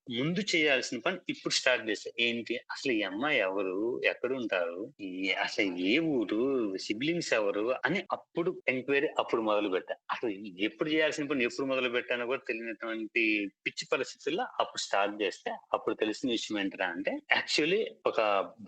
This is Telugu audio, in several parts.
ముందు చేయాల్సిన పని ఇప్పుడు స్టార్ట్ చేశా. ఏంటి? అసలు ఈ అమ్మాయి ఎవరు? ఎక్కడుంటారు? అసలు ఏ ఊరు? సిబ్లింగ్స్ ఎవరు? అని అప్పుడు ఎంక్వైరీ అప్పుడు మొదలుపెట్టా. అసలు ఎప్పుడు చేయాల్సిన పని ఎప్పుడు మొదలుపెట్టానో కూడా తెలియనటువంటి పిచ్చి పరిస్థితుల్లో అప్పుడు స్టార్ట్ చేస్తే అప్పుడు తెలిసిన విషయం ఏంట్రా అంటే యాక్చువల్లీ ఒక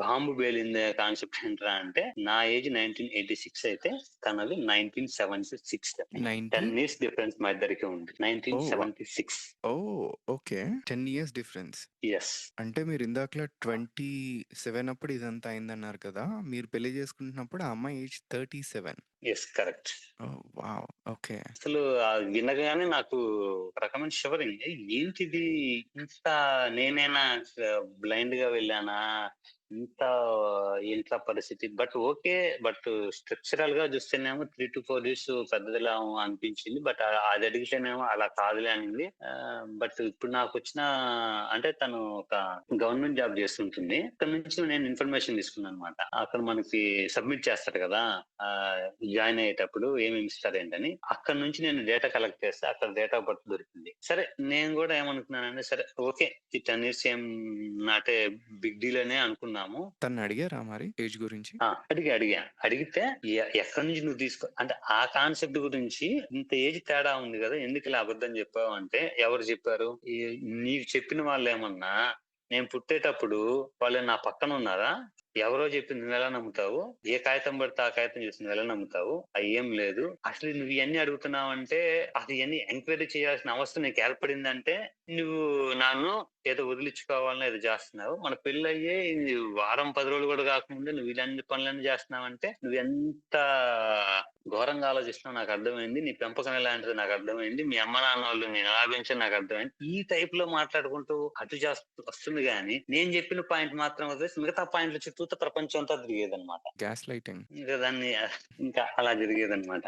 బాంబు పేలిందే కాన్సెప్ట్ ఏంట్రా అంటే నా ఏజ్ 1986 అయితే తనది 1976. 10 19 ఇయర్స్ డిఫరెన్స్ మా ఇద్దరికి ఉంది. ఓహ్! 1976. ఓహ్! ఓకే. 10 years difference. యెస్. అంటే మీరు ఇందాకల 27 అప్పుడు ఇదంతా అయిందన్నారు కదా! మీరు పెళ్లి చేసుకుంటున్నప్పుడు ఆ అమ్మాయి ఏజ్ 37. యెస్. కరెక్ట్. ఓహ్! వావ్! ఓకే. అసలు వినగానే నాకు ఒక రకమైన షివరింగ్. ఏంటిది? ఇంత నేనేనా బ్లైండ్‌గా వెళ్ళానా? ఇంత ఏంట్రా పరిస్థితి? But okay. బట్ స్ట్రక్చరల్‌గా చూస్తేనేమో 3-4 ఇయర్స్ పెద్దదిలా అనిపించింది. బట్ అది అడిగితేనేమో అలా కాదులే అనింది. బట్ ఇప్పుడు నాకొచ్చిన అంటే తను ఒక గవర్నమెంట్ జాబ్ చేస్తుంటుంది. అక్కడి నుంచి నేను ఇన్ఫర్మేషన్ తీసుకున్నాననమాట. అక్కడ మనకి సబ్మిట్ చేస్తారు కదా! ఆహ్, జాయిన్ అయ్యేటప్పుడు ఏమేమి ఇస్తారేంటని. అక్కడి నుంచి నేను డేటా కలెక్ట్ చేస్తే అక్కడ డేట్ ఆఫ్ బర్త్ దొరికింది. సరే నేను గూడా ఏమనుకున్నానంటే సరే ఓకే. ఈ 10 ఇయర్స్ ఏం నాట్ ఏ బిగ్ డీల్ అనే అనుకున్నాము. తననడిగారా మరి ఏజ్ గురించి? అడిగా. అడిగితే ఎక్కడి నుంచి నువ్వు అంటే ఆ కాన్సెప్ట్ గురించి ఇంత ఏజ్ తేడా ఉంది గదా! ఎందుకిలా అబద్ధం జెప్పావు అంటే ఎవరు జెప్పారు? నీకు చెప్పిన వాళ్ళేమన్నా నేను పుట్టేటప్పుడు వాళ్ళు నా పక్కన ఉన్నారా? ఎవరో చెప్పింది నువ్వెలా నమ్ముతావు? ఏ కాగితం పడితే ఆ కాగితం చూసి నువ్వెలా నమ్ముతావు? అయ్యేం లేదు. అసలు నువ్వు ఇయన్నీ అడుగుతున్నావంటే అసలు ఇయన్నీ ఎంక్వైరీ చేయాల్సిన అవసరం నీకు ఏర్పడిందంటే నువ్వు నన్ను ఏదో వదిలించుకోవాలని ఏదో చేస్తున్నావు. మన పెళ్లయ్యే వారం 10 రోజులు కూడా కాకముందే నువ్వు ఇలాంటి పనులన్నీ చేస్తున్నావంటే నువ్వెంత ఘోరంగా ఆలోచిస్తున్నావో నాకు అర్థమైంది. నీ పెంపకం ఎలాంటిదో నాకు అర్థమైంది. మీ అమ్మ నాన్నోళ్ళు నేను ఎలా పెంచానో నాకు అర్థమైంది. ఈ టైప్‌లో మాట్లాడుకుంటూ అటు వస్తుంది గానీ, నేను చెప్పిన పాయింట్ మాత్రం వదిలేసి మిగతా పాయింట్ల చుట్టూతా ప్రపంచం అంతా తిరిగేదనమాట. Gas lighting. ఇంకా దాన్ని ఇంకా అలా జరిగేదనమాట.